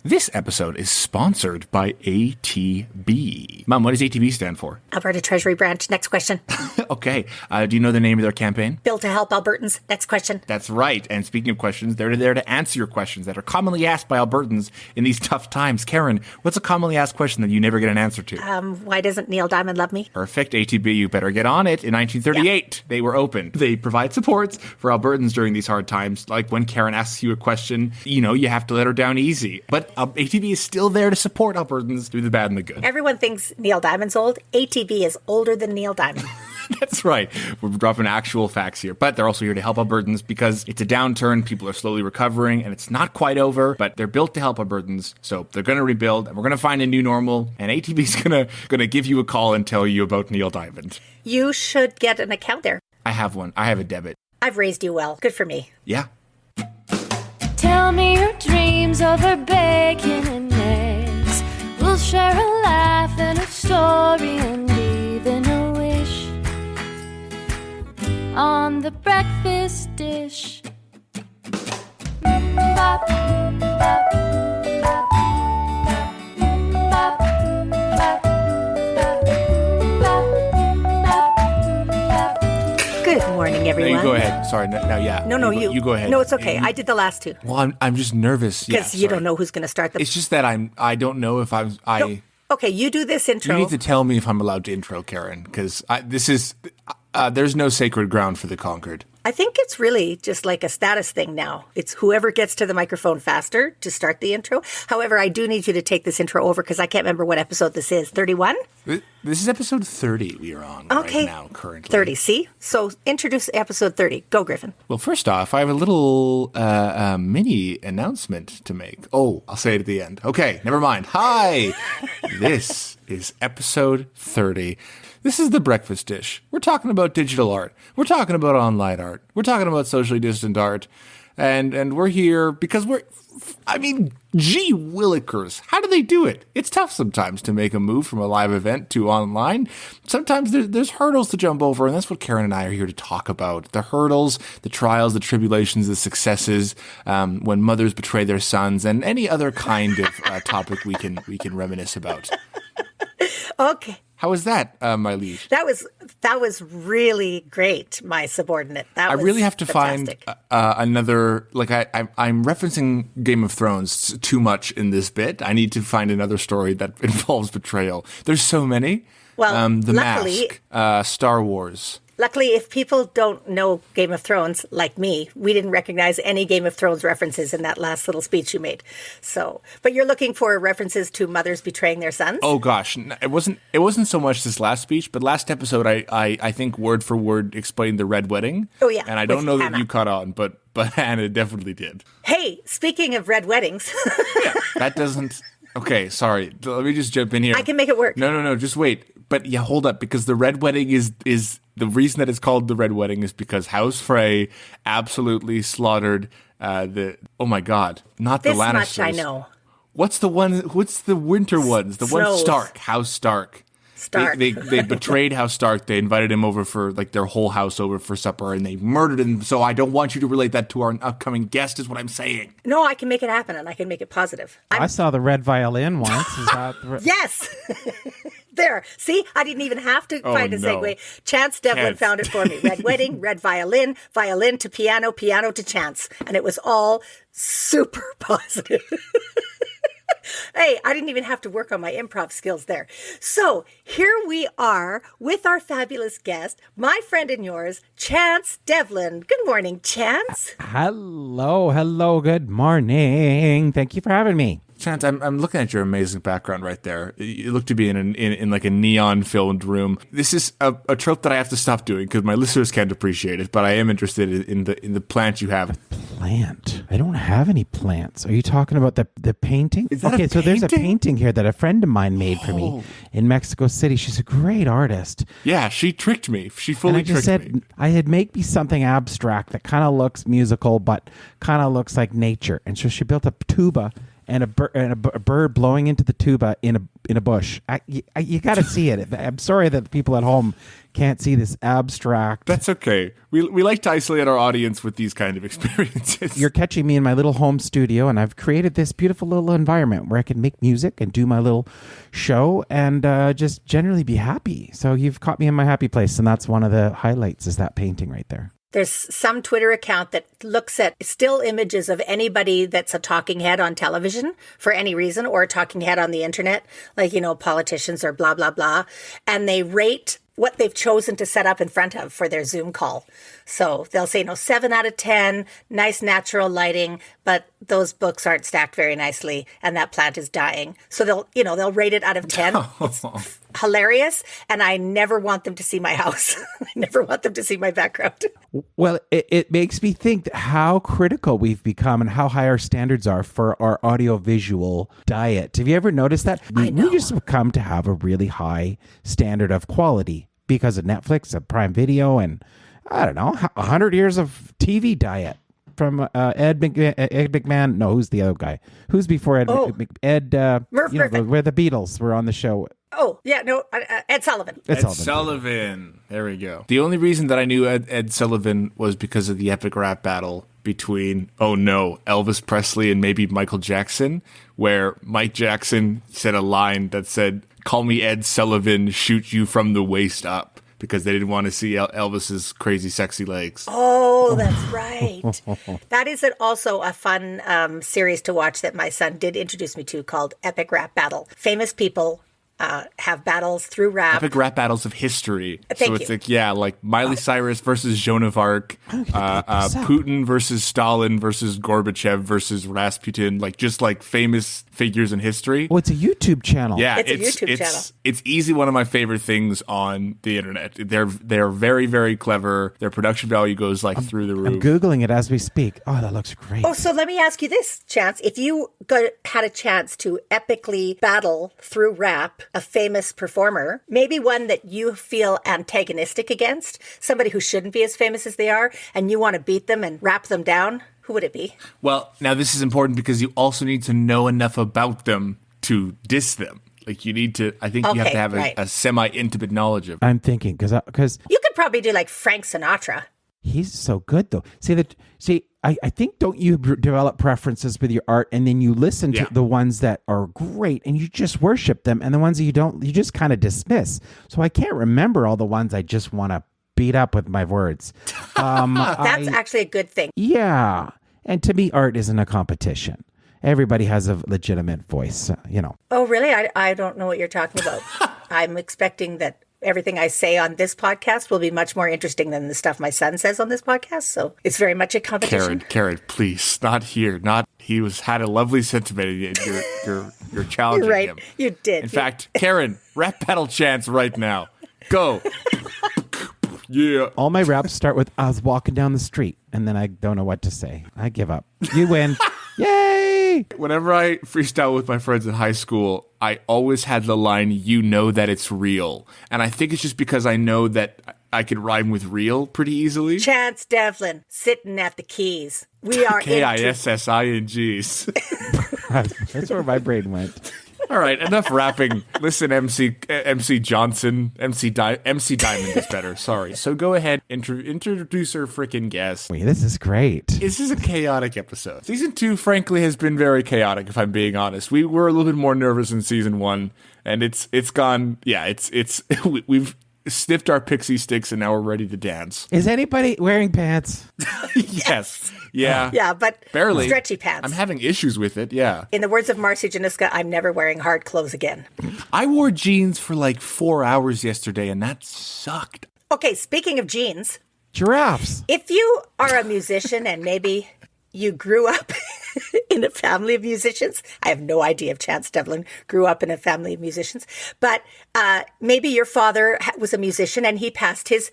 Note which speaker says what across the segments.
Speaker 1: This episode is sponsored by ATB. Mom, what does ATB stand for?
Speaker 2: Alberta Treasury Branch. Next question.
Speaker 1: Okay. Do you know the name of their campaign?
Speaker 2: Bill to help Albertans. Next question.
Speaker 1: That's right. And speaking of questions, they're there to answer your questions that are commonly asked by Albertans in these tough times. Karen, what's a commonly asked question that you never get an answer to?
Speaker 2: Why doesn't Neil Diamond love me?
Speaker 1: Perfect. ATB, you better get on it. In 1938, They were opened. They provide supports for Albertans during these hard times. Like when Karen asks you a question, you have to let her down easy. But ATB is still there to support Albertans through the bad and the good.
Speaker 2: Everyone thinks Neil Diamond's old. ATB is older than Neil Diamond.
Speaker 1: That's right. We're dropping actual facts here. But they're also here to help Albertans because it's a downturn. People are slowly recovering and it's not quite over. But they're built to help Albertans. So they're going to rebuild and we're going to find a new normal. And ATB's going to give you a call and tell you about Neil Diamond.
Speaker 2: You should get an account there.
Speaker 1: I have one. I have a debit.
Speaker 2: I've raised you well. Good for me.
Speaker 1: Yeah.
Speaker 3: Tell me your dreams over bacon and eggs. We'll share a laugh and a story and even a wish on the breakfast dish. Bop, bop, bop, bop, bop, bop, bop.
Speaker 2: Good morning, everyone.
Speaker 1: No, you go ahead. Sorry. No, yeah.
Speaker 2: No,
Speaker 1: you go ahead.
Speaker 2: No, it's okay. I did the last two.
Speaker 1: Well, I'm just nervous.
Speaker 2: Because you don't know who's going to start them.
Speaker 1: It's just that I don't know if I'm.
Speaker 2: No. Okay, you do this intro.
Speaker 1: You need to tell me if I'm allowed to intro, Karen, because there's no sacred ground for the conquered.
Speaker 2: I think it's really just like a status thing now. It's whoever gets to the microphone faster to start the intro. However, I do need you to take this intro over because I can't remember what episode this is. 31?
Speaker 1: This is episode 30 we are on right now, currently.
Speaker 2: 30, see? So introduce episode 30. Go, Griffin.
Speaker 1: Well, first off, I have a little mini announcement to make. Oh, I'll say it at the end. Okay, never mind. Hi! This is episode 30. This is the breakfast dish. We're talking about digital art. We're talking about online art. We're talking about socially distant art. And we're here because gee willikers, how do they do it? It's tough sometimes to make a move from a live event to online. Sometimes there's hurdles to jump over, and that's what Karen and I are here to talk about. The hurdles, the trials, the tribulations, the successes, when mothers betray their sons, and any other kind of topic we can reminisce about.
Speaker 2: Okay.
Speaker 1: How was that, my liege?
Speaker 2: That was really great, my subordinate. I
Speaker 1: really have to
Speaker 2: fantastic.
Speaker 1: find another, I'm referencing Game of Thrones too much in this bit. I need to find another story that involves betrayal. There's so many.
Speaker 2: Well,
Speaker 1: The
Speaker 2: luckily,
Speaker 1: Mask, Star Wars.
Speaker 2: Luckily, if people don't know Game of Thrones, like me, we didn't recognize any Game of Thrones references in that last little speech you made. So, but you're looking for references to mothers betraying their sons?
Speaker 1: Oh gosh, it wasn't so much this last speech, but last episode I think word for word explained the Red Wedding.
Speaker 2: Oh yeah,
Speaker 1: and I don't know
Speaker 2: Hannah.
Speaker 1: that you caught on, but Hannah definitely did.
Speaker 2: Hey, speaking of red weddings,
Speaker 1: yeah, that doesn't. Okay, sorry. Let me just jump in here.
Speaker 2: I can make it work.
Speaker 1: No, just wait. But yeah, hold up, because the Red Wedding is the reason that it's called the Red Wedding is because House Frey absolutely slaughtered oh my God, not the Lannisters.
Speaker 2: This much I know.
Speaker 1: What's the winter ones? The one
Speaker 2: Snows.
Speaker 1: Stark, House Stark.
Speaker 2: Stark.
Speaker 1: They betrayed House Stark. They invited him over for their whole house over for supper, and they murdered him. So I don't want you to relate that to our upcoming guest, is what I'm saying.
Speaker 2: No, I can make it happen, and I can make it positive.
Speaker 4: I saw the red violin once. Is that
Speaker 2: Yes. There. See, I didn't even have to find a segue. Chance Devlin found it for me. Red wedding, red violin, violin to piano, piano to Chance. And it was all super positive. Hey, I didn't even have to work on my improv skills there. So here we are with our fabulous guest, my friend and yours, Chance Devlin. Good morning, Chance.
Speaker 4: Hello. Good morning. Thank you for having me.
Speaker 1: Chance, I'm looking at your amazing background right there. You look to be in like a neon filmed room. This is a trope that I have to stop doing because my listeners can't appreciate it. But I am interested in the plant you have.
Speaker 4: Plant? I don't have any plants. Are you talking about the painting?
Speaker 1: Is that
Speaker 4: okay,
Speaker 1: a
Speaker 4: so there's a
Speaker 1: painting?
Speaker 4: painting here that a friend of mine made for me in Mexico City. She's a great artist.
Speaker 1: Yeah, she tricked me. She fully
Speaker 4: and I just
Speaker 1: tricked me.
Speaker 4: I had make me something abstract that kind of looks musical, but kind of looks like nature. And so she built a tuba and a bird blowing into the tuba in in a bush. You got to see it. I'm sorry that the people at home can't see this abstract.
Speaker 1: That's okay. We like to isolate our audience with these kind of experiences.
Speaker 4: You're catching me in my little home studio, and I've created this beautiful little environment where I can make music and do my little show and just generally be happy. So you've caught me in my happy place, and that's one of the highlights is that painting right there.
Speaker 2: There's some Twitter account that looks at still images of anybody that's a talking head on television for any reason, or a talking head on the internet, like, politicians or blah, blah, blah. And they rate what they've chosen to set up in front of for their Zoom call. So they'll say, 7 out of 10, nice natural lighting, but those books aren't stacked very nicely and that plant is dying. So they'll rate it out of 10. It's hilarious. And I never want them to see my house. I never want them to see my background.
Speaker 4: Well, it makes me think how critical we've become and how high our standards are for our audiovisual diet. Have you ever noticed that?
Speaker 2: I know.
Speaker 4: We just have come to have a really high standard of quality because of Netflix, of Prime Video, and I don't know, 100 years of TV diet from Ed McMahon. No, who's the other guy? Who's before Ed?
Speaker 2: Merv Griffin.
Speaker 4: Where the Beatles were on the show.
Speaker 2: Oh, yeah, no, Ed Sullivan.
Speaker 1: Ed Sullivan. There we go. The only reason that I knew Ed Sullivan was because of the epic rap battle between, Elvis Presley and maybe Michael Jackson, where Mike Jackson said a line that said, "Call me Ed Sullivan, shoot you from the waist up," because they didn't want to see Elvis's crazy, sexy legs.
Speaker 2: Oh, that's right. That is also a fun series to watch that my son did introduce me to called Epic Rap Battle. Famous people have battles through rap.
Speaker 1: Epic rap battles of history.
Speaker 2: Thank
Speaker 1: so it's
Speaker 2: you.
Speaker 1: like Miley Cyrus versus Joan of Arc, Putin versus Stalin versus Gorbachev versus Rasputin, just famous figures in history.
Speaker 4: Well, it's a YouTube channel.
Speaker 1: Yeah,
Speaker 2: it's a YouTube channel.
Speaker 1: It's easily one of my favorite things on the internet. They're very, very clever. Their production value goes through the roof.
Speaker 4: I'm Googling it as we speak. Oh, that looks great.
Speaker 2: Oh, so let me ask you this, Chance. If you had a chance to epically battle through rap a famous performer, maybe one that you feel antagonistic against, somebody who shouldn't be as famous as they are, and you want to beat them and rap them down, who would it be?
Speaker 1: Well, now this is important because you also need to know enough about them to diss them. You need to, I think you have to have a semi-intimate knowledge of them.
Speaker 4: I'm thinking, because
Speaker 2: You could probably do Frank Sinatra.
Speaker 4: he's so good, though. I think, don't you develop preferences with your art, and then you listen to the ones that are great, and you just worship them, and the ones that you don't, you just kind of dismiss. So I can't remember all the ones I just want to beat up with my words.
Speaker 2: That's actually a good thing.
Speaker 4: Yeah. And to me, art isn't a competition. Everybody has a legitimate voice,
Speaker 2: Oh, really? I don't know what you're talking about. I'm expecting that everything I say on this podcast will be much more interesting than the stuff my son says on this podcast. So it's very much a competition.
Speaker 1: Karen, please, not here. He had a lovely sentiment. You're challenging
Speaker 2: You're right.
Speaker 1: him.
Speaker 2: You did.
Speaker 1: In fact, Karen, rap battle Chance right now. Go. Yeah.
Speaker 4: All my raps start with, "I was walking down the street," and then I don't know what to say. I give up. You win. Yay!
Speaker 1: Whenever I freestyle with my friends in high school, I always had the line, "You know that it's real." And I think it's just because I know that I could rhyme with real pretty easily.
Speaker 2: Chance Devlin sitting at the keys. We are
Speaker 1: KISSINGs.
Speaker 4: That's where my brain went.
Speaker 1: All right, enough rapping. Listen, MC Johnson, MC Diamond is better. Sorry. So go ahead, introduce our freaking guest.
Speaker 4: Wait, this is great.
Speaker 1: This is a chaotic episode. Season 2, frankly, has been very chaotic, if I'm being honest. We were a little bit more nervous in Season 1, and it's gone, we've sniffed our pixie sticks, and now we're ready to dance.
Speaker 4: Is anybody wearing pants?
Speaker 1: Yes. Yeah.
Speaker 2: Yeah, but
Speaker 1: barely.
Speaker 2: Stretchy pants.
Speaker 1: I'm having issues with it, yeah.
Speaker 2: In the words of Marcy Janiska, I'm never wearing hard clothes again.
Speaker 1: I wore jeans for 4 hours yesterday, and that sucked.
Speaker 2: Okay, speaking of jeans,
Speaker 4: Giraffes.
Speaker 2: if you are a musician and maybe you grew up in a family of musicians, I have no idea if Chance Devlin grew up in a family of musicians, but maybe your father was a musician and he passed his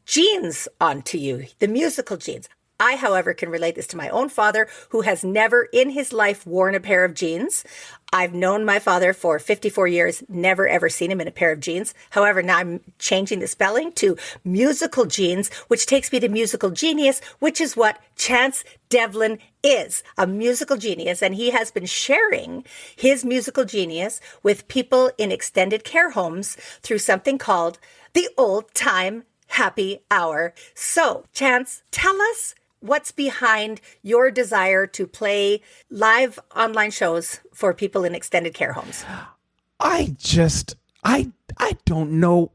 Speaker 2: genes on to you, the musical genes. I, however, can relate this to my own father, who has never in his life worn a pair of jeans. I've known my father for 54 years, never ever seen him in a pair of jeans. However, now I'm changing the spelling to musical jeans, which takes me to musical genius, which is what Chance Devlin is, a musical genius. And he has been sharing his musical genius with people in extended care homes through something called the Old Time Happy Hour. So, Chance, tell us what's behind your desire to play live online shows for people in extended care homes.
Speaker 4: I don't know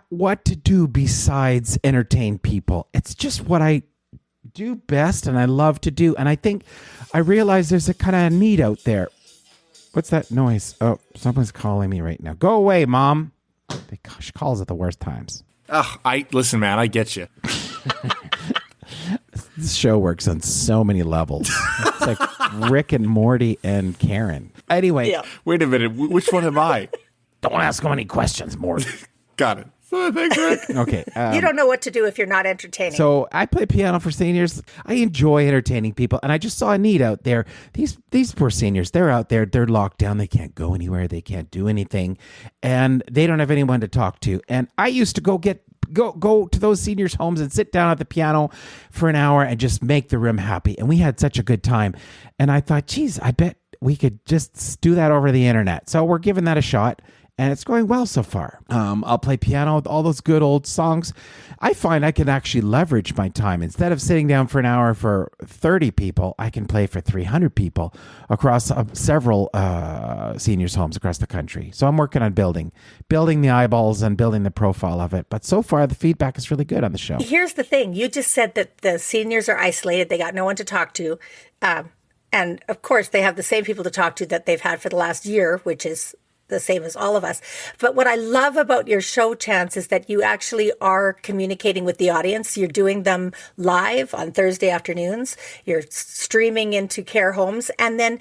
Speaker 4: what to do besides entertain people. It's just what I do best and I love to do. And I realize there's a kind of need out there. What's that noise? Oh, someone's calling me right now. Go away, Mom. She calls at the worst times.
Speaker 1: Listen, man, I get you.
Speaker 4: This show works on so many levels. It's like Rick and Morty and Karen. Anyway.
Speaker 2: Yeah.
Speaker 1: Wait a minute. Which one am I?
Speaker 4: Don't ask so many questions, Morty.
Speaker 1: Got it. Thanks, Rick.
Speaker 4: Okay.
Speaker 2: You don't know what to do if you're not entertaining.
Speaker 4: So I play piano for seniors. I enjoy entertaining people. And I just saw a need out there. These poor seniors, they're out there. They're locked down. They can't go anywhere. They can't do anything. And they don't have anyone to talk to. And I used to go to those seniors' homes and sit down at the piano for an hour and just make the room happy. And we had such a good time. And I thought, geez, I bet we could just do that over the internet. So we're giving that a shot. And it's going well so far. I'll play piano with all those good old songs. I find I can actually leverage my time. Instead of sitting down for an hour for 30 people, I can play for 300 people across several seniors' homes across the country. So I'm working on building the eyeballs and building the profile of it. But so far, the feedback is really good on the show.
Speaker 2: Here's the thing. You just said that the seniors are isolated. They got no one to talk to. And of course, they have the same people to talk to that they've had for the last year, which is the same as all of us. But what I love about your show, Chance, is that you actually are communicating with the audience. You're doing them live on Thursday afternoons. You're streaming into care homes. And then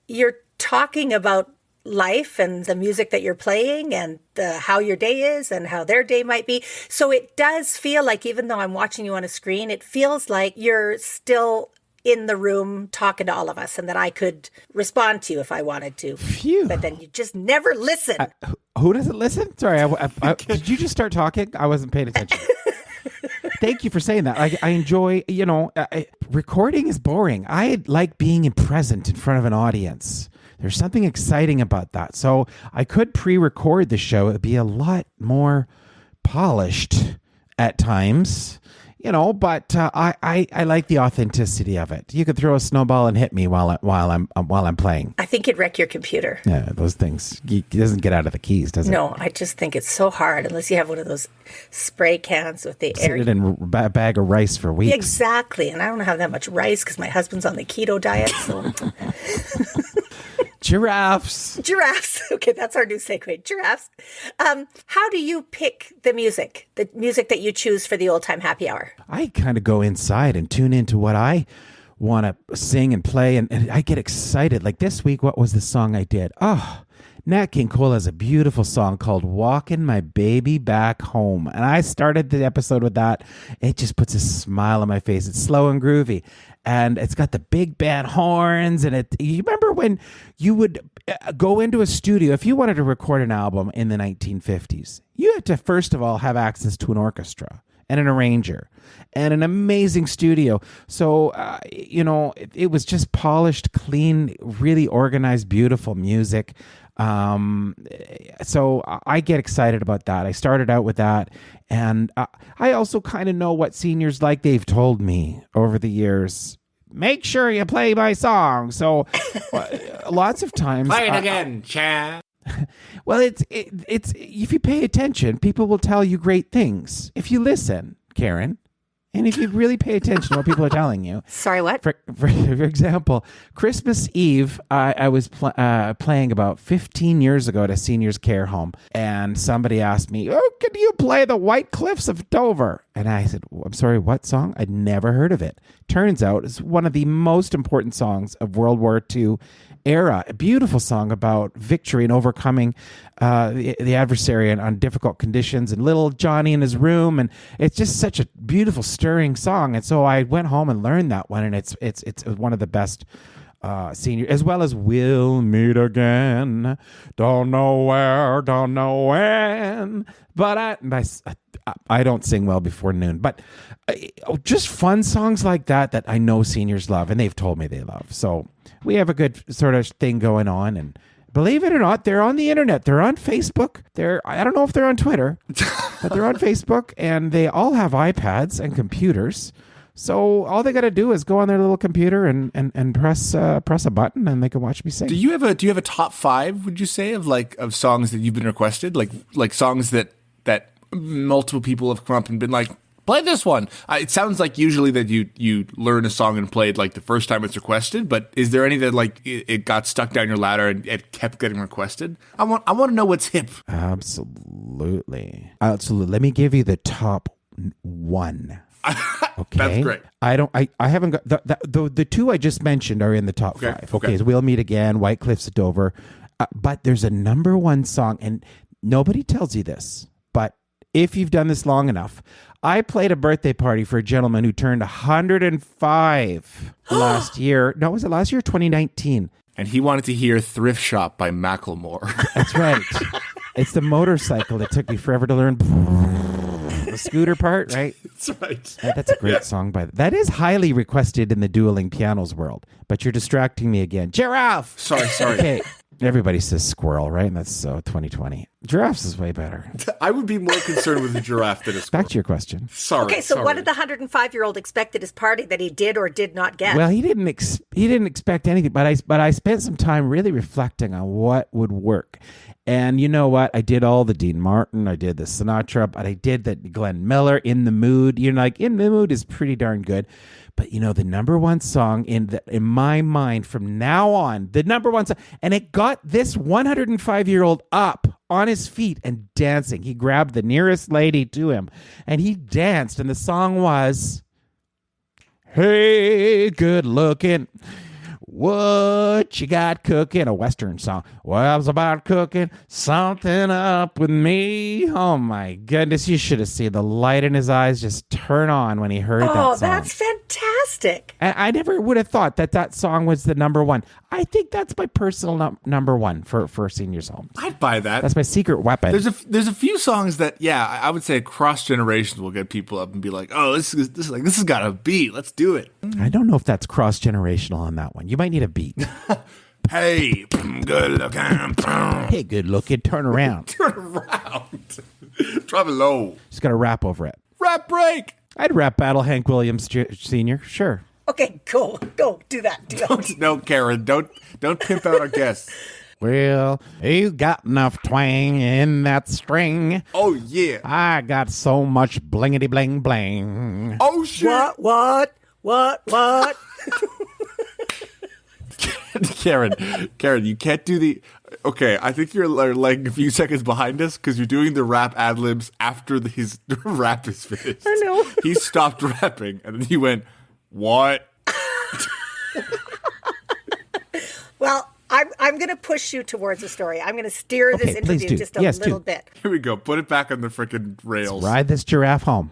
Speaker 2: you're talking about life and the music that you're playing and how your day is and how their day might be. So it does feel like, even though I'm watching you on a screen, it feels like you're still in the room talking to all of us and that I could respond to you if I wanted to.
Speaker 4: Phew.
Speaker 2: But then you just never listen.
Speaker 4: Who doesn't listen? Sorry, did you just start talking? I wasn't paying attention. Thank you for saying that. I enjoy, recording is boring. I like being present in front of an audience. There's something exciting about that. So I could pre-record the show. It'd be a lot more polished at times. But I like the authenticity of it. You could throw a snowball and hit me while I'm playing.
Speaker 2: I think it'd wreck your computer.
Speaker 4: Yeah, those things. It doesn't get out of the keys, does it?
Speaker 2: No, I just think it's so hard unless you have one of those spray cans with the air.
Speaker 4: Sit in a bag of rice for weeks.
Speaker 2: Exactly, and I don't have that much rice because my husband's on the keto diet. So.
Speaker 4: Giraffes.
Speaker 2: Okay, that's our new segue. Giraffes. How do you pick the music that you choose for the Old Time Happy Hour?
Speaker 4: I kind of go inside and tune into what I want to sing and play, and I get excited. Like this week, what was the song I did? Oh, Nat King Cole has a beautiful song called Walking My Baby Back Home. And I started the episode with that. It just puts a smile on my face. It's slow and groovy. And it's got the big band horns. And you remember when you would go into a studio, if you wanted to record an album in the 1950s, you had to first of all have access to an orchestra and an arranger and an amazing studio. So, it was just polished, clean, really organized, beautiful music. So I get excited about that. I started out with that. And I also kind of know what seniors like. They've told me over the years, make sure you play my song. So lots of times.
Speaker 1: Play it again, Chad.
Speaker 4: Well, it's if you pay attention, people will tell you great things. If you listen, Karen. And if you really pay attention to what people are telling you.
Speaker 2: Sorry, what?
Speaker 4: For example, Christmas Eve, I was playing about 15 years ago at a seniors care home. And somebody asked me, can you play the White Cliffs of Dover? And I said, I'm sorry, what song? I'd never heard of it. Turns out it's one of the most important songs of World War II era. A beautiful song about victory and overcoming the adversary on difficult conditions, and little Johnny in his room. And it's just such a beautiful, stirring song. And so I went home and learned that one. And it's one of the best senior, as well as We'll Meet Again. Don't know where, don't know when. But I don't sing well before noon. But just fun songs like that I know seniors love, and they've told me they love. So we have a good sort of thing going on. And believe it or not, they're on the internet. They're on Facebook. I don't know if they're on Twitter, but they're on Facebook, and they all have iPads and computers. So all they got to do is go on their little computer and press a button, and they can watch me sing.
Speaker 1: Do you have a top 5? Would you say of songs that you've been requested, like songs that multiple people have come up and been like, play this one? It sounds like usually that you learn a song and play it like the first time it's requested. But is there any that like it got stuck down your ladder and it kept getting requested? I want to know what's hip.
Speaker 4: Absolutely. Let me give you the top 1. Okay,
Speaker 1: that's great.
Speaker 4: I haven't got the 2 I just mentioned are in the top 5. Okay, so We'll Meet Again, White Cliffs of Dover, but there's a number 1 song, and nobody tells you this, but if you've done this long enough, I played a birthday party for a gentleman who turned 105 last year. No, was it last year? 2019.
Speaker 1: And he wanted to hear Thrift Shop by Macklemore.
Speaker 4: That's right. It's the motorcycle that took me forever to learn. The scooter part, right?
Speaker 1: That's right.
Speaker 4: That's a great song that is highly requested in the dueling pianos world. But you're distracting me again. Giraffe.
Speaker 1: Sorry.
Speaker 4: Okay. Everybody says squirrel, right? And that's 2020. Giraffes is way better.
Speaker 1: I would be more concerned with a giraffe than a squirrel.
Speaker 4: Back to your question.
Speaker 1: Sorry.
Speaker 2: Okay, so what did the 105-year-old expect at his party that he did or did not get?
Speaker 4: Well, he didn't expect anything, but I spent some time really reflecting on what would work. And you know what? I did all the Dean Martin, I did the Sinatra, but I did the Glenn Miller, In the Mood. In the Mood is pretty darn good. But the number 1 song in my mind from now on, the number 1 song, and it got this 105-year-old up on his feet and dancing. He grabbed the nearest lady to him and he danced, and the song was, "Hey, good looking, what you got cooking?" A Western song. Well, I was about cooking something up with me. Oh my goodness, you should have seen the light in his eyes just turn on when he heard that song.
Speaker 2: Oh, that's fantastic.
Speaker 4: And I never would have thought that song was the number 1. I think that's my personal number 1 for seniors' homes.
Speaker 1: I'd buy that.
Speaker 4: That's my secret weapon.
Speaker 1: There's a few songs that, I would say across generations will get people up and be like, oh, this has got a beat. Let's do it.
Speaker 4: I don't know if that's cross generational on that one. You might need a beat.
Speaker 1: Hey, good looking.
Speaker 4: Hey, good looking. Turn around.
Speaker 1: Turn around. Drop it low.
Speaker 4: Just got to rap over it.
Speaker 1: Rap break.
Speaker 4: I'd rap battle Hank Williams Sr. Sure.
Speaker 2: Okay, go. Do that.
Speaker 1: No, Karen, don't pimp out our guests.
Speaker 4: Well, you got enough twang in that string.
Speaker 1: Oh, yeah.
Speaker 4: I got so much blingity bling bling.
Speaker 1: Oh, shit.
Speaker 2: What?
Speaker 1: Karen, you can't do the... Okay, I think you're like a few seconds behind us because you're doing the rap ad-libs after his rap is finished.
Speaker 2: I know.
Speaker 1: He stopped rapping, and then he went, what?
Speaker 2: Well, I'm going to push you towards a story. I'm going to steer this interview just a little bit.
Speaker 1: Here we go. Put it back on the freaking rails.
Speaker 4: Let's ride this giraffe home.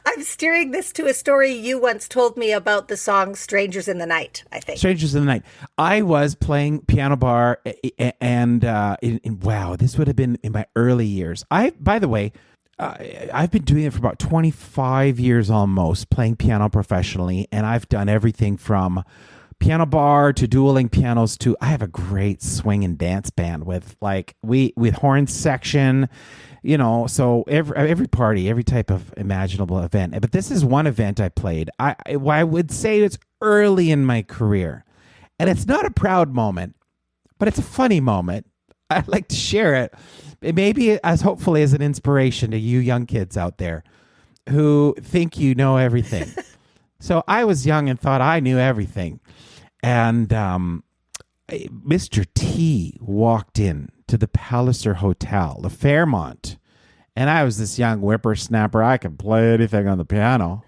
Speaker 2: I'm steering this to a story you once told me about the song Strangers in the Night, I think.
Speaker 4: Strangers in the Night. I was playing piano bar, and wow, this would have been in my early years. By the way, I've been doing it for about 25 years almost, playing piano professionally, and I've done everything from piano bar to dueling pianos to I have a great swing and dance band with horn section, so every party, every type of imaginable event. But this is one event I played. I would say it's early in my career, and it's not a proud moment, but it's a funny moment. I'd like to share it. Maybe hopefully as an inspiration to you young kids out there who think you know everything. So I was young and thought I knew everything. And Mr. T walked in to the Palliser Hotel, the Fairmont, And I was this young whippersnapper. I could play anything on the piano.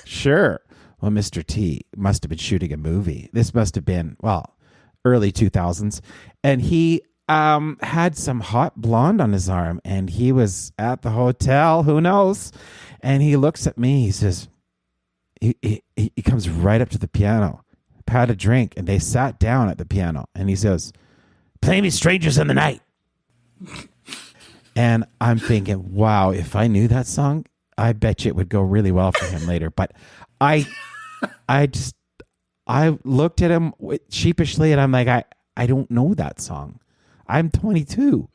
Speaker 4: Sure. Well, Mr. T must have been shooting a movie. This must have been, early 2000s. And he had some hot blonde on his arm, and he was at the hotel. Who knows? And he looks at me. He says, he comes right up to the piano, had a drink, and they sat down at the piano. And he says, "Play me Strangers in the Night." And I'm thinking, wow, if I knew that song, I bet you it would go really well for him later. But I looked at him sheepishly, and I'm like, I don't know that song. I'm 22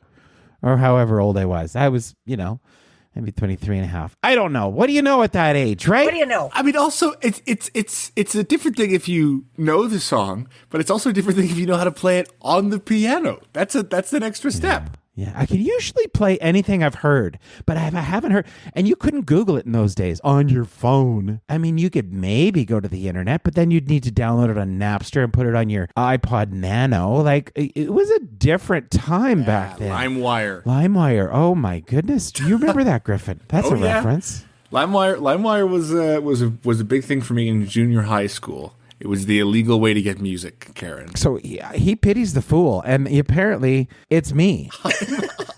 Speaker 4: or however old I was. I was, maybe 23 and a half. I don't know. What do you know at that age, right?
Speaker 2: What do you know?
Speaker 1: I mean, also, it's a different thing if you know the song, but it's also a different thing if you know how to play it on the piano. That's an extra step.
Speaker 4: Yeah, I can usually play anything I've heard, but I haven't heard. And you couldn't Google it in those days on your phone. I mean, you could maybe go to the internet, but then you'd need to download it on Napster and put it on your iPod Nano. Like, it was a different time back then. LimeWire. Oh my goodness, do you remember that, Griffin? That's a reference.
Speaker 1: LimeWire was a big thing for me in junior high school. It was the illegal way to get music, Karen.
Speaker 4: So he pities the fool, and apparently it's me.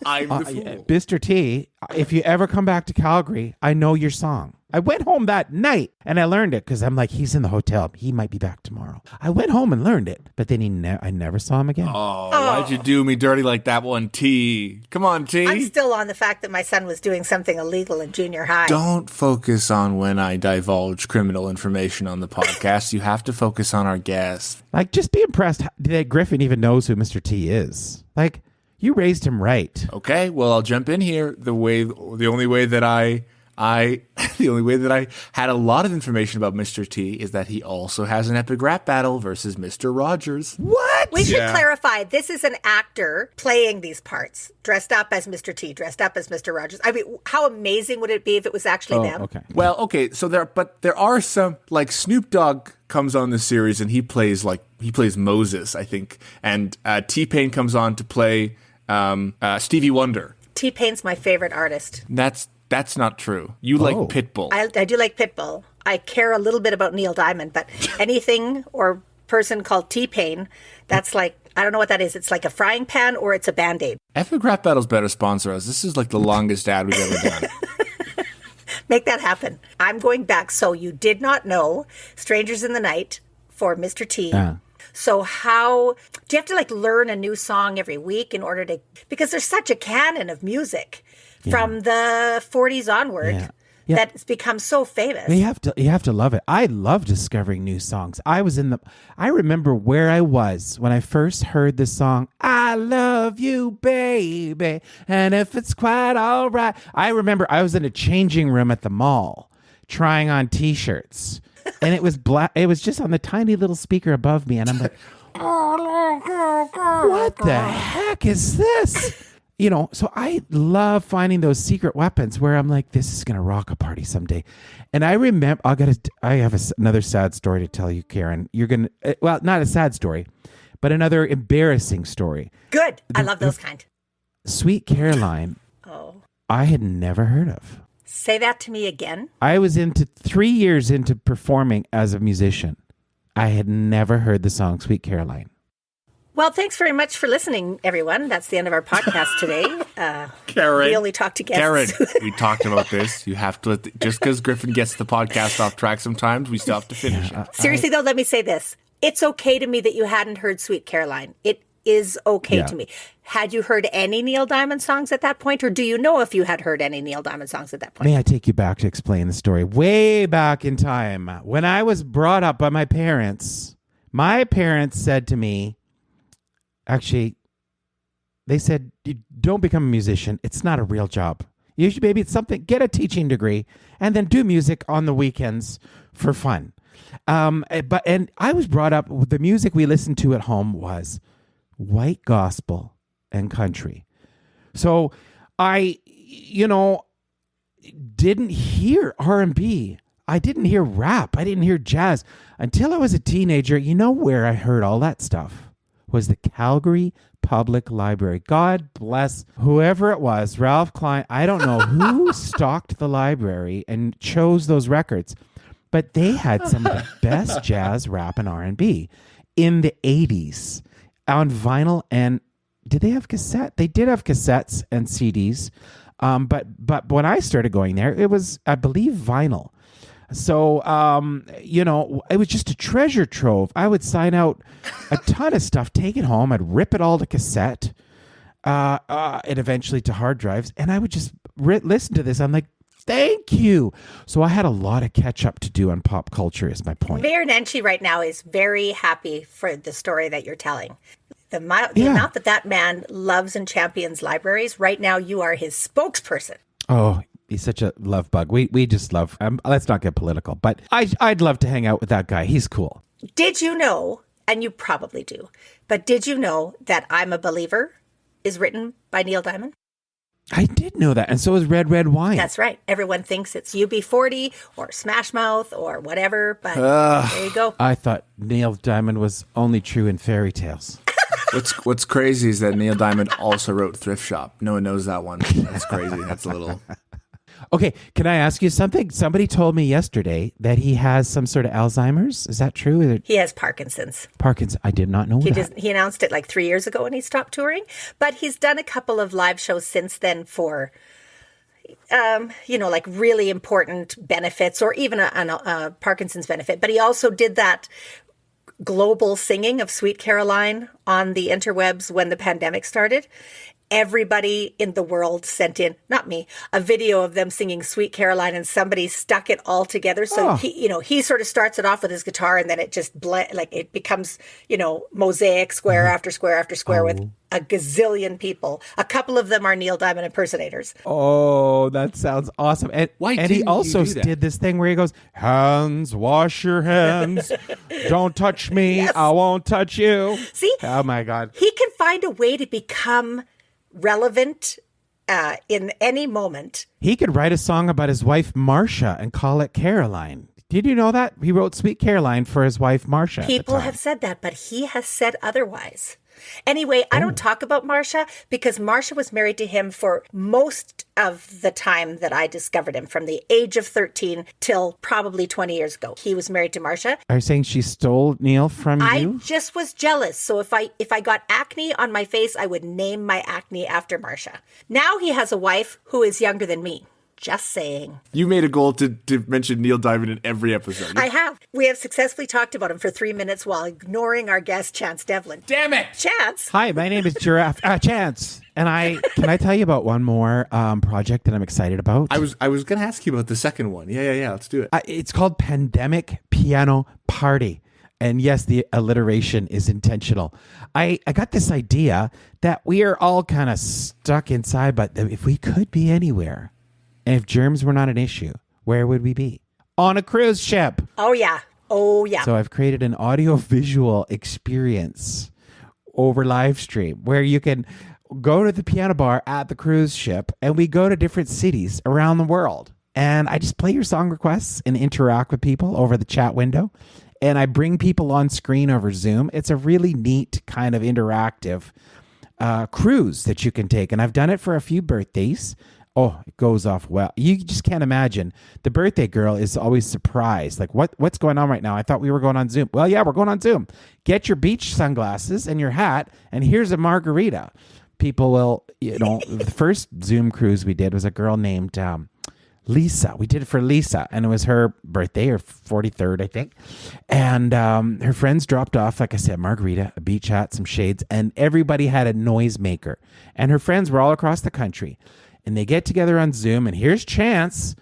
Speaker 1: I'm the fool.
Speaker 4: Mr. T, if you ever come back to Calgary, I know your song. I went home that night, and I learned it because I'm like, he's in the hotel. He might be back tomorrow. I went home and learned it, but then I never saw him again.
Speaker 1: Oh, why'd you do me dirty like that one, T? Come on, T.
Speaker 2: I'm still on the fact that my son was doing something illegal in junior high.
Speaker 1: Don't focus on when I divulge criminal information on the podcast. You have to focus on our guest.
Speaker 4: Like, just be impressed that Griffin even knows who Mr. T is. Like, you raised him right.
Speaker 1: Okay, well, I'll jump in here. The only way that I had a lot of information about Mr. T is that he also has an epic rap battle versus Mr. Rogers.
Speaker 4: What?
Speaker 2: We should clarify. This is an actor playing these parts, dressed up as Mr. T, dressed up as Mr. Rogers. I mean, how amazing would it be if it was actually them?
Speaker 4: Okay.
Speaker 1: Well, okay. So there are some, like, Snoop Dogg comes on the series and he plays Moses, I think, and T-Pain comes on to play Stevie Wonder.
Speaker 2: T-Pain's my favorite artist.
Speaker 1: That's not true. You like Pitbull.
Speaker 2: I do like Pitbull. I care a little bit about Neil Diamond, but anything or person called T-Pain, that's like, I don't know what that is. It's like a frying pan or it's a Band-Aid.
Speaker 1: Epic Rap Battles better sponsor us. This is like the longest ad we've ever done.
Speaker 2: Make that happen. I'm going back. So you did not know Strangers in the Night for Mr. T.
Speaker 4: Yeah.
Speaker 2: So how do you have to like learn a new song every week in order to, because there's such a canon of music from the 40s onward that's become so famous.
Speaker 4: You have to love it. I love discovering new songs. I remember where I was when I first heard the song, "I Love You, Baby, and if it's quite all right." I remember I was in a changing room at the mall trying on t-shirts. And it was black. It was just on the tiny little speaker above me. And I'm like, what the heck is this? So I love finding those secret weapons where I'm like, this is going to rock a party someday. And I remember, I have another sad story to tell you, Karen. You're going to, well, not a sad story, but another embarrassing story.
Speaker 2: Good. I love those kind.
Speaker 4: Sweet Caroline. I had never heard of.
Speaker 2: Say that to me again.
Speaker 4: I was 3 years into performing as a musician. I had never heard the song Sweet Caroline.
Speaker 2: Well, thanks very much for listening, everyone. That's the end of our podcast today.
Speaker 1: Karen.
Speaker 2: We only talk to guests.
Speaker 1: Karen, we talked about this. You have to just because Griffin gets the podcast off track sometimes, we still have to finish it.
Speaker 2: Seriously, though, let me say this. It's okay to me that you hadn't heard Sweet Caroline. It is okay to me. Had you heard any Neil Diamond songs at that point, or do you know if you had heard any Neil Diamond songs at that point?
Speaker 4: May I take you back to explain the story? Way back in time, when I was brought up by my parents said to me, actually, they said, don't become a musician. It's not a real job. You should, maybe it's something, get a teaching degree and then do music on the weekends for fun. And I was brought up, the music we listened to at home was white gospel and country. So I, didn't hear R&B. I didn't hear rap. I didn't hear jazz until I was a teenager. You know where I heard all that stuff? was the Calgary Public Library. God bless whoever it was, Ralph Klein. I don't know who stocked the library and chose those records, but they had some of the best jazz, rap, and R&B in the 80s on vinyl. And did they have cassette? They did have cassettes and CDs. But when I started going there, it was, I believe, vinyl. So, it was just a treasure trove. I would sign out a ton of stuff, take it home. I'd rip it all to cassette and eventually to hard drives. And I would just listen to this. I'm like, thank you. So I had a lot of catch up to do on pop culture is my point.
Speaker 2: Mayor Nenshi right now is very happy for the story that you're telling. The amount that man loves and champions libraries, right now you are his spokesperson.
Speaker 4: Oh, he's such a love bug. We just love, let's not get political, but I'd love to hang out with that guy. He's cool.
Speaker 2: Did you know, and you probably do, but did you know that I'm a Believer is written by Neil Diamond?
Speaker 4: I did know that. And so is Red, Red Wine.
Speaker 2: That's right. Everyone thinks it's UB40 or Smash Mouth or whatever, but there you go.
Speaker 4: I thought Neil Diamond was only true in fairy tales.
Speaker 1: What's crazy is that Neil Diamond also wrote Thrift Shop. No one knows that one. That's crazy. That's a little...
Speaker 4: Okay, can I ask you something? Somebody told me yesterday that he has some sort of Alzheimer's. Is that true?
Speaker 2: He has Parkinson's.
Speaker 4: Parkinson's. I did not know that.
Speaker 2: He announced it like 3 years ago when he stopped touring. But he's done a couple of live shows since then for, like really important benefits or even a Parkinson's benefit. But he also did that global singing of Sweet Caroline on the interwebs when the pandemic started. Everybody in the world sent in, not me, a video of them singing Sweet Caroline, and somebody stuck it all together. So he sort of starts it off with his guitar, and then it just it becomes, mosaic, square after square after square with a gazillion people. A couple of them are Neil Diamond impersonators.
Speaker 4: Oh, that sounds awesome. And he also did this thing where he goes, hands, wash your hands. Don't touch me. Yes. I won't touch you.
Speaker 2: See?
Speaker 4: Oh my God.
Speaker 2: He can find a way to become relevant in any moment.
Speaker 4: He could write a song about his wife Marcia and call it Caroline. Did you know that? He wrote Sweet Caroline for his wife Marcia.
Speaker 2: People have said that, but he has said otherwise. Anyway, I don't talk about Marcia because Marcia was married to him for most of the time that I discovered him, from the age of 13 till probably 20 years ago. He was married to Marcia.
Speaker 4: Are you saying she stole Neil from you?
Speaker 2: I just was jealous. So if I got acne on my face, I would name my acne after Marcia. Now he has a wife who is younger than me. Just saying.
Speaker 1: You made a goal to mention Neil Diamond in every episode.
Speaker 2: I have. We have successfully talked about him for 3 minutes while ignoring our guest, Chance Devlin.
Speaker 1: Damn it!
Speaker 2: Chance!
Speaker 4: Hi, my name is Chance. And can I tell you about one more project that I'm excited about?
Speaker 1: I was going to ask you about the second one. Yeah. Let's do it.
Speaker 4: It's called Pandemic Piano Party. And yes, the alliteration is intentional. I got this idea that we are all kind of stuck inside, but if we could be anywhere, and if germs were not an issue, where would we be? On a cruise ship.
Speaker 2: Oh, yeah. So
Speaker 4: I've created an audio-visual experience over live stream where you can go to the piano bar at the cruise ship, and we go to different cities around the world. And I just play your song requests and interact with people over the chat window. And I bring people on screen over Zoom. It's a really neat kind of interactive cruise that you can take. And I've done it for a few birthdays. Oh, it goes off well. You just can't imagine. The birthday girl is always surprised. Like, what's going on right now? I thought we were going on Zoom. Well, yeah, we're going on Zoom. Get your beach sunglasses and your hat, and here's a margarita. People will, the first Zoom cruise we did was a girl named Lisa. We did it for Lisa, and it was her birthday, her 43rd, I think. And her friends dropped off, like I said, margarita, a beach hat, some shades, and everybody had a noisemaker. And her friends were all across the country. And they get together on Zoom, and here's Chance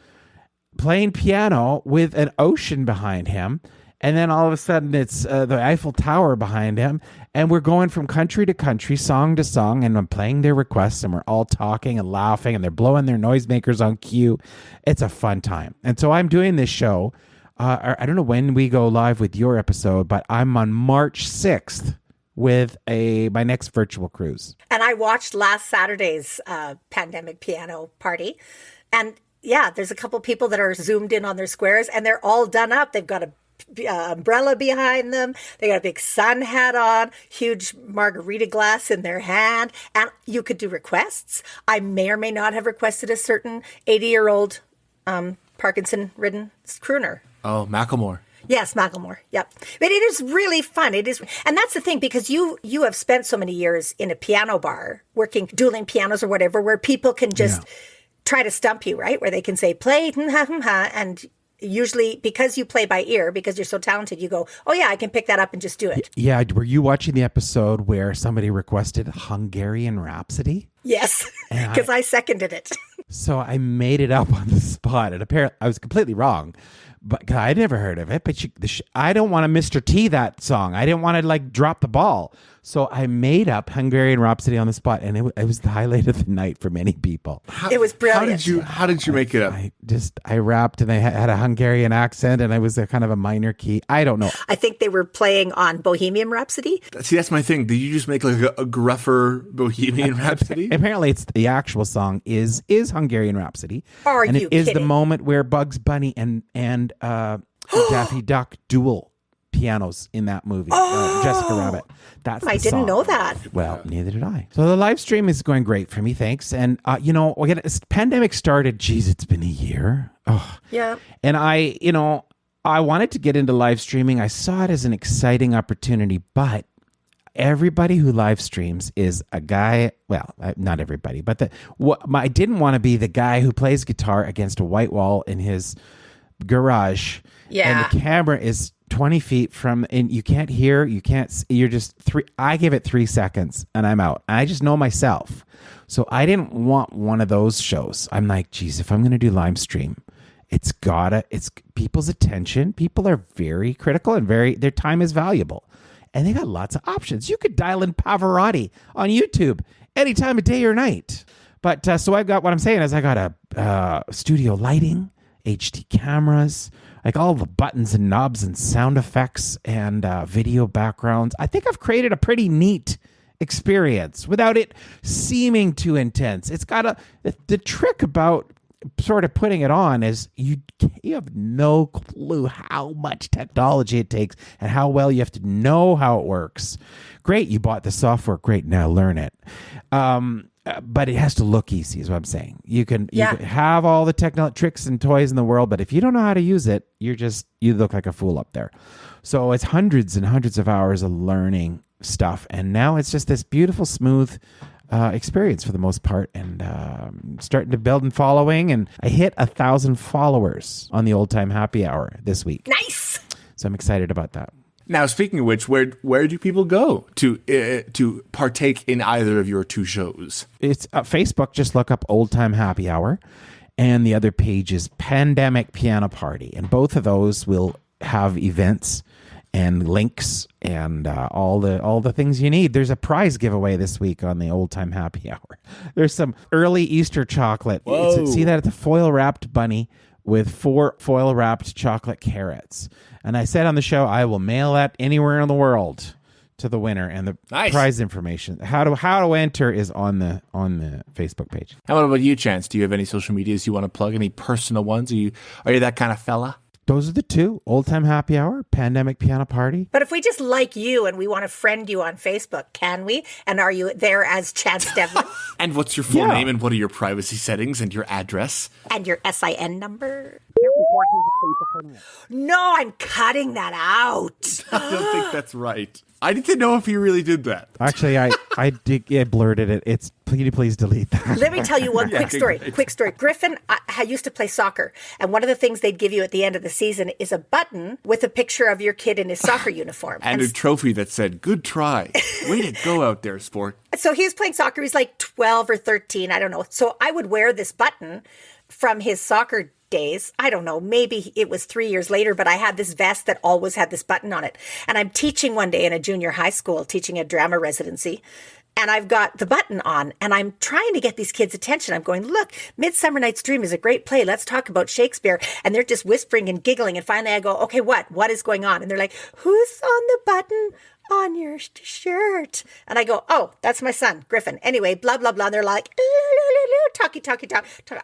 Speaker 4: playing piano with an ocean behind him. And then all of a sudden, it's the Eiffel Tower behind him. And we're going from country to country, song to song, and I'm playing their requests, and we're all talking and laughing, and they're blowing their noisemakers on cue. It's a fun time. And so I'm doing this show. I don't know when we go live with your episode, but I'm on March 6th. With my next virtual cruise.
Speaker 2: And I watched last Saturday's Pandemic Piano Party. And yeah, there's a couple people that are zoomed in on their squares, and they're all done up. They've got a umbrella behind them. They got a big sun hat on, huge margarita glass in their hand. And you could do requests. I may or may not have requested a certain 80-year-old Parkinson-ridden crooner.
Speaker 1: Oh, Macklemore.
Speaker 2: Yes, Macklemore. Yep. But it is really fun. It is. And that's the thing, because you have spent so many years in a piano bar working, dueling pianos or whatever, where people can just try to stump you, right? Where they can say, play, and usually because you play by ear, because you're so talented, you go, oh yeah, I can pick that up and just do it.
Speaker 4: Yeah. Were you watching the episode where somebody requested Hungarian Rhapsody?
Speaker 2: Yes, because I seconded it.
Speaker 4: So I made it up on the spot, and apparently I was completely wrong. But I'd never heard of it. But I don't want to Mr. T that song. I didn't want to drop the ball. So I made up Hungarian Rhapsody on the spot, and it was the highlight of the night for many people.
Speaker 2: It was brilliant.
Speaker 1: How did you make it up?
Speaker 4: I rapped, and I had a Hungarian accent, and I was a kind of a minor key. I don't know.
Speaker 2: I think they were playing on Bohemian Rhapsody.
Speaker 1: See, that's my thing. Did you just make a gruffer Bohemian Rhapsody?
Speaker 4: Apparently, it's the actual song is Hungarian Rhapsody.
Speaker 2: Are
Speaker 4: and
Speaker 2: you
Speaker 4: it is
Speaker 2: kidding?
Speaker 4: the moment where Bugs Bunny and Daffy Duck duel pianos in that movie. Jessica Rabbit. That's
Speaker 2: I didn't know that.
Speaker 4: Well, neither did I. So the live stream is going great for me, thanks. And pandemic started. Geez, it's been a year. Oh,
Speaker 2: yeah.
Speaker 4: And I wanted to get into live streaming. I saw it as an exciting opportunity, but everybody who live streams is a guy. Well, not everybody, but I didn't want to be the guy who plays guitar against a white wall in his garage.
Speaker 2: Yeah.
Speaker 4: And the camera is 20 feet from, and you can't hear, you're just I give it 3 seconds and I'm out. I just know myself. So I didn't want one of those shows. I'm like, geez, if I'm going to do live stream, it's people's attention. People are very critical and their time is valuable. And they got lots of options. You could dial in Pavarotti on YouTube any time of day or night. But so I got a studio lighting, HD cameras, like all the buttons and knobs and sound effects and video backgrounds. I think I've created a pretty neat experience without it seeming too intense. It's got the trick about sort of putting it on is you have no clue how much technology it takes and how well you have to know how it works. Great, you bought the software. Great, now learn it. But it has to look easy, is what I'm saying. You can have all the technical tricks and toys in the world, but if you don't know how to use it, you look like a fool up there. So it's hundreds and hundreds of hours of learning stuff, and now it's just this beautiful, smooth experience for the most part, and starting to build and following. And I hit 1,000 followers on the Old Time Happy Hour this week.
Speaker 2: Nice.
Speaker 4: So I'm excited about that.
Speaker 1: Now, speaking of which, where do people go to partake in either of your two shows?
Speaker 4: It's Facebook. Just look up Old Time Happy Hour, and the other page is Pandemic Piano Party, and both of those will have events and links and all the things you need. There's a prize giveaway this week on the Old Time Happy Hour. There's some early Easter chocolate.
Speaker 1: Whoa.
Speaker 4: See that? It's a foil wrapped bunny with 4 foil wrapped chocolate carrots. And I said on the show, I will mail that anywhere in the world to the winner. And the prize information, how to enter, is on the Facebook page.
Speaker 1: How about you, Chance? Do you have any social medias you want to plug? Any personal ones? Are you that kind of fella?
Speaker 4: Those are the two: Old Time Happy Hour, Pandemic Piano Party.
Speaker 2: But if we just like you and we want to friend you on Facebook, can we? And are you there as Chance Devlin?
Speaker 1: And what's your full name, and what are your privacy settings and your address?
Speaker 2: And your SIN number? No, I'm cutting that out.
Speaker 1: I don't think that's right. I need to know if you really did that.
Speaker 4: Actually, I blurted it. It's please delete that.
Speaker 2: Let me tell you one quick story.
Speaker 1: Great.
Speaker 2: Quick story. Griffin, I used to play soccer, and one of the things they'd give you at the end of the season is a button with a picture of your kid in his soccer uniform.
Speaker 1: And a trophy that said, "Good try. Way to go out there, sport."
Speaker 2: So he was playing soccer. He's like 12 or 13. I don't know. So I would wear this button from his soccer days. I don't know. Maybe it was 3 years later, but I had this vest that always had this button on it. And I'm teaching one day in a junior high school, teaching a drama residency. And I've got the button on, and I'm trying to get these kids' attention. I'm going, look, Midsummer Night's Dream is a great play. Let's talk about Shakespeare. And they're just whispering and giggling. And finally I go, okay, what is going on? And they're like, who's on the button on your shirt? And I go, oh, that's my son, Griffin. Anyway, blah, blah, blah. And they're like, talky.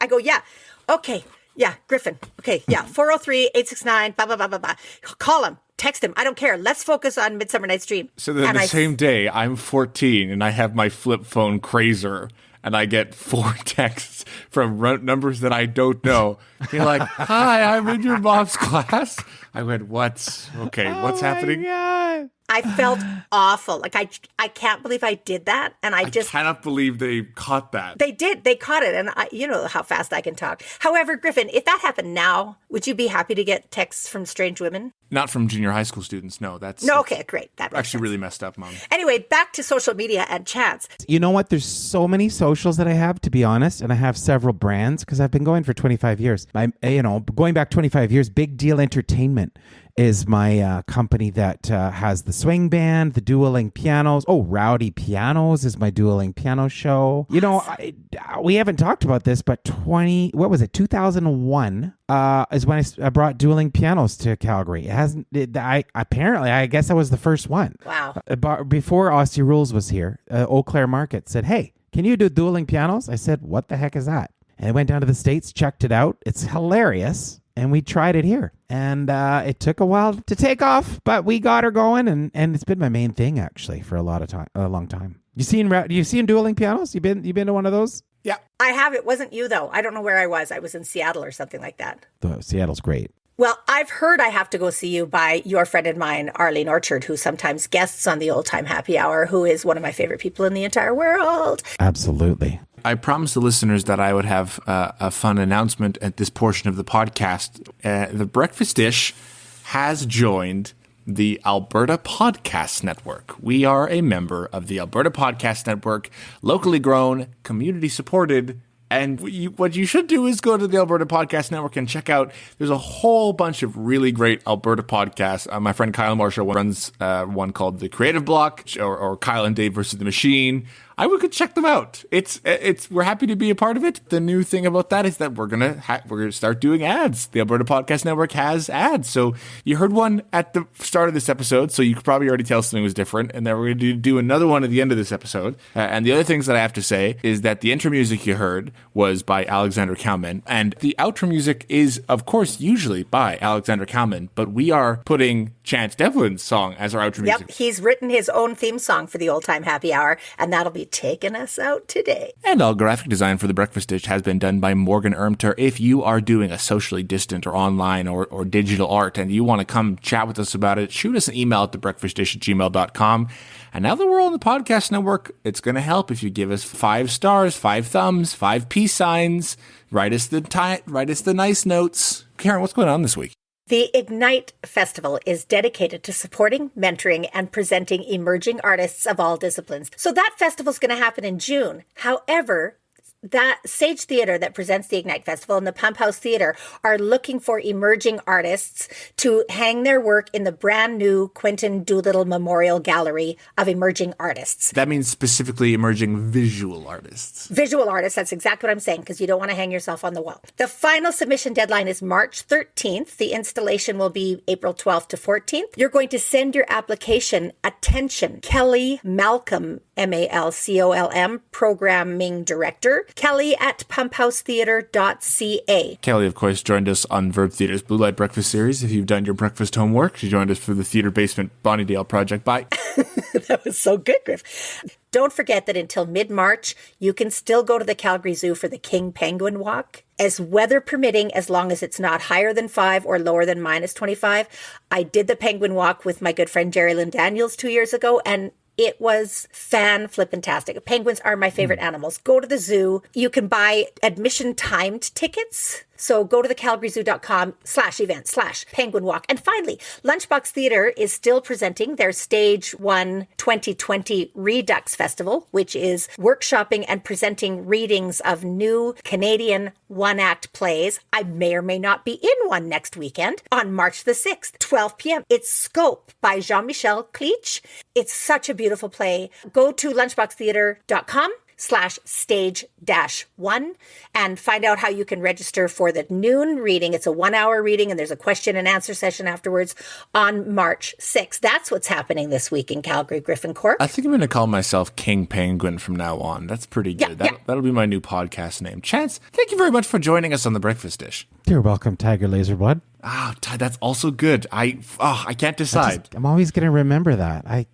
Speaker 2: I go, yeah. Okay. Yeah, Griffin. Okay, yeah, 403-869, blah, blah, blah, blah, blah. Call him. Text him. I don't care. Let's focus on Midsummer Night's Dream.
Speaker 1: So then the same day, I'm 14 and I have my flip phone Crazer and I get 4 texts from numbers that I don't know. You're like, hi, I'm in your mom's class. I went, what's happening?
Speaker 4: God.
Speaker 2: I felt awful. Like I can't believe I did that. And I
Speaker 1: cannot believe they caught that.
Speaker 2: They did. They caught it. And you know how fast I can talk. However, Griffin, if that happened now, would you be happy to get texts from strange women?
Speaker 1: Not from junior high school students. No,
Speaker 2: okay, great. That makes
Speaker 1: actually
Speaker 2: sense.
Speaker 1: really messed up, Mom.
Speaker 2: Anyway, back to social media and Chance.
Speaker 4: You know what? There's so many socials that I have, to be honest, and I have several brands because I've been going for 25 years. Going back 25 years, Big Deal Entertainment is my company that has the swing band, the dueling pianos. Oh, Rowdy Pianos is my dueling piano show. You know, we haven't talked about this, but 2001 is when I brought dueling pianos to Calgary. It hasn't. I guess I was the first one.
Speaker 2: Wow.
Speaker 4: Before Aussie Rules was here, Eau Claire Market said, "Hey, can you do dueling pianos?" I said, "What the heck is that?" And I went down to the States, checked it out. It's hilarious. And we tried it here. And it took a while to take off, but we got her going. And it's been my main thing, actually, for a long time. You seen dueling pianos? You been to one of those?
Speaker 1: Yeah.
Speaker 2: I have. It wasn't you, though. I don't know where I was. I was in Seattle or something like that.
Speaker 4: Seattle's great.
Speaker 2: Well, I've heard I have to go see you by your friend and mine, Arlene Orchard, who sometimes guests on the Old Time Happy Hour, who is one of my favorite people in the entire world.
Speaker 4: Absolutely.
Speaker 1: I promised the listeners that I would have a fun announcement at this portion of the podcast. The Breakfast Dish has joined the Alberta Podcast Network. We are a member of the Alberta Podcast Network, locally grown, community supported. And what you should do is go to the Alberta Podcast Network and check out. There's a whole bunch of really great Alberta podcasts. My friend Kyle Marshall runs one called The Creative Block, or Kyle and Dave versus the Machine. I would check them out. We're happy to be a part of it. The new thing about that is that we're gonna start doing ads. The Alberta Podcast Network has ads. So you heard one at the start of this episode, so you could probably already tell something was different. And then we're going to do another one at the end of this episode. And the other things that I have to say is that the intro music you heard was by Alexander Kalman, and the outro music is, of course, usually by Alexander Kalman. But we are putting Chance Devlin's song as our outro music.
Speaker 2: Yep, he's written his own theme song for the Old Time Happy Hour, and that'll be taking us out today.
Speaker 1: And all graphic design for The Breakfast Dish has been done by Morgan Ermter. If you are doing a socially distant or online or digital art and you want to come chat with us about it, shoot us an email at thebreakfastdish@gmail.com. And now that we're on the podcast network, it's going to help if you give us 5 stars, 5 thumbs, 5 peace signs, write us the nice notes. Karen, what's going on this week?
Speaker 2: The Ignite Festival is dedicated to supporting, mentoring, and presenting emerging artists of all disciplines. So that festival is going to happen in June. However, that Sage Theatre that presents the Ignite Festival and the Pump House Theatre are looking for emerging artists to hang their work in the brand new Quentin Doolittle Memorial Gallery of Emerging Artists.
Speaker 1: That means specifically emerging visual artists.
Speaker 2: Visual artists, that's exactly what I'm saying, because you don't want to hang yourself on the wall. The final submission deadline is March 13th. The installation will be April 12th to 14th. You're going to send your application, attention, Kelly Malcolm, Malcolm, Programming Director, Kelly at pumphousetheatre.ca.
Speaker 1: Kelly, of course, joined us on Verb Theatre's Blue Light Breakfast series. If you've done your breakfast homework, she joined us for the Theatre Basement Bonnydale project. Bye.
Speaker 2: That was so good, Griff. Don't forget that until mid-March, you can still go to the Calgary Zoo for the King Penguin Walk. As weather permitting, as long as it's not higher than 5 or lower than -25. I did the Penguin Walk with my good friend Jerry Lynn Daniels 2 years ago, and it was fan-flippantastic. Penguins are my favorite animals. Go to the zoo. You can buy admission-timed tickets. So go to thecalgaryzoo.com/event/penguin walk. And finally, Lunchbox Theatre is still presenting their Stage 1 2020 Redux Festival, which is workshopping and presenting readings of new Canadian one-act plays. I may or may not be in one next weekend on March the 6th, 12 p.m. It's Scope by Jean-Michel Cleach. It's such a beautiful play. Go to lunchboxtheatre.com. calgary.ca/stage-1 and find out how you can register for the noon reading. It's a 1-hour reading and there's a question and answer session afterwards on March 6th. That's what's happening this week in Calgary, Griffin Cork.
Speaker 1: I think I'm going to call myself King Penguin from now on. That's pretty good. That'll be my new podcast name. Chance, thank you very much for joining us on The Breakfast Dish.
Speaker 4: You're welcome, Tiger Laserblood.
Speaker 1: Ah, that's also good. I can't decide.
Speaker 4: I'm always going to remember that.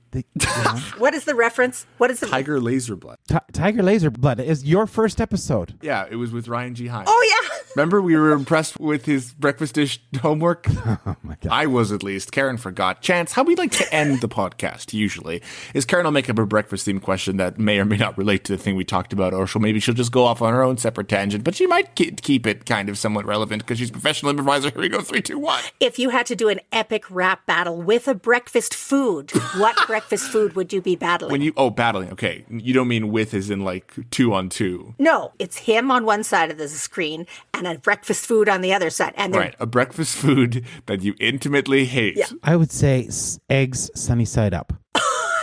Speaker 2: What is the reference? What is the
Speaker 1: Tiger Laserblood?
Speaker 4: Tiger Laserblood is your first episode.
Speaker 1: Yeah, it was with Ryan G. Hines.
Speaker 2: Oh, yeah.
Speaker 1: Remember we were impressed with his breakfast dish homework?
Speaker 4: Oh, my God.
Speaker 1: I was, at least. Karen forgot. Chance, how we like to end the podcast, usually, is Karen will make up a breakfast-themed question that may or may not relate to the thing we talked about, or she'll just go off on her own separate tangent, but she might keep it kind of somewhat relevant because she's a professional improviser. Here we go, 3, 2, 1.
Speaker 2: If you had to do an epic rap battle with a breakfast food, what breakfast food would you be battling?
Speaker 1: Battling, okay. You don't mean with as in like 2-on-2.
Speaker 2: No, it's him on one side of the screen and a breakfast food on the other side. And
Speaker 1: right, a breakfast food that you intimately hate.
Speaker 2: Yeah.
Speaker 4: I would say eggs sunny side up.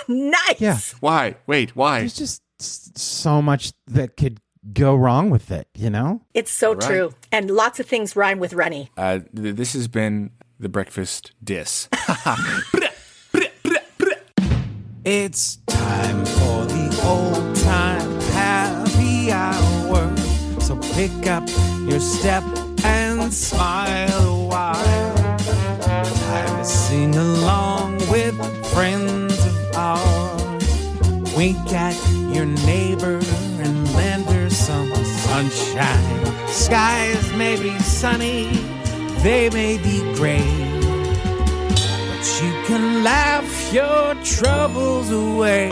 Speaker 2: Nice.
Speaker 4: Yeah.
Speaker 1: Why? Wait, why?
Speaker 4: There's just so much that could go wrong with it, you know?
Speaker 2: It's so true. And lots of things rhyme with runny.
Speaker 1: This has been The Breakfast Diss.
Speaker 4: It's time for the old time happy hour. So pick up your step and smile a while. Time to sing along with friends of ours. Wink at your neighbor and lend her some sunshine. Skies may be sunny, they may be gray, but you can laugh your troubles away.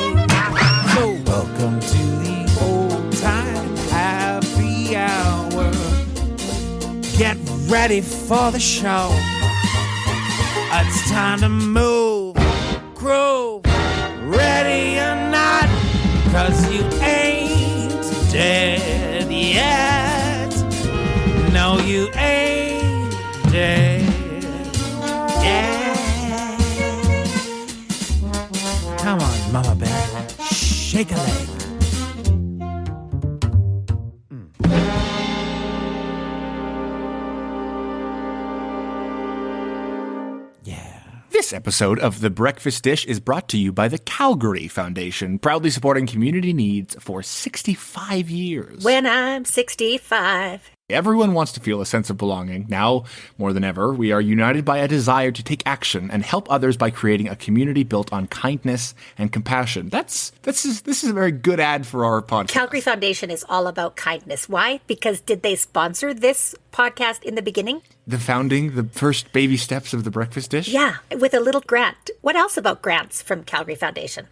Speaker 4: So welcome to the old time happy hour. Get ready for the show. It's time to move, groove, ready or not, 'cause you ain't dead yet. No, you ain't dead yet. Come on, Mama Bear, shake a leg.
Speaker 1: This episode of The Breakfast Dish is brought to you by the Calgary Foundation, proudly supporting community needs for 65 years.
Speaker 2: When I'm 65.
Speaker 1: Everyone wants to feel a sense of belonging. Now, more than ever, we are united by a desire to take action and help others by creating a community built on kindness and compassion. This is a very good ad for our podcast.
Speaker 2: Calgary Foundation is all about kindness. Why? Because did they sponsor this podcast in the beginning?
Speaker 1: The first baby steps of The Breakfast Dish?
Speaker 2: Yeah, with a little grant. What else about grants from Calgary Foundation?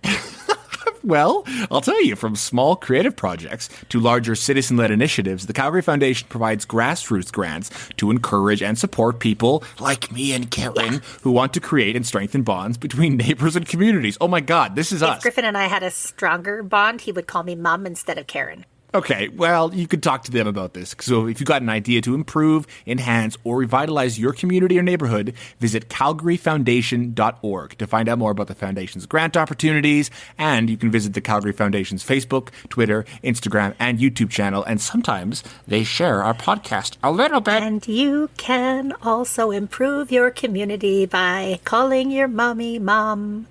Speaker 1: Well, I'll tell you, from small creative projects to larger citizen-led initiatives, the Calgary Foundation provides grassroots grants to encourage and support people like me and Karen who want to create and strengthen bonds between neighbors and communities. Oh my God, this is us.
Speaker 2: If Griffin and I had a stronger bond, he would call me Mom instead of Karen.
Speaker 1: Okay, well, you could talk to them about this. So if you've got an idea to improve, enhance, or revitalize your community or neighborhood, visit calgaryfoundation.org to find out more about the Foundation's grant opportunities. And you can visit the Calgary Foundation's Facebook, Twitter, Instagram, and YouTube channel. And sometimes they share our podcast a little bit.
Speaker 2: And you can also improve your community by calling your mommy Mom.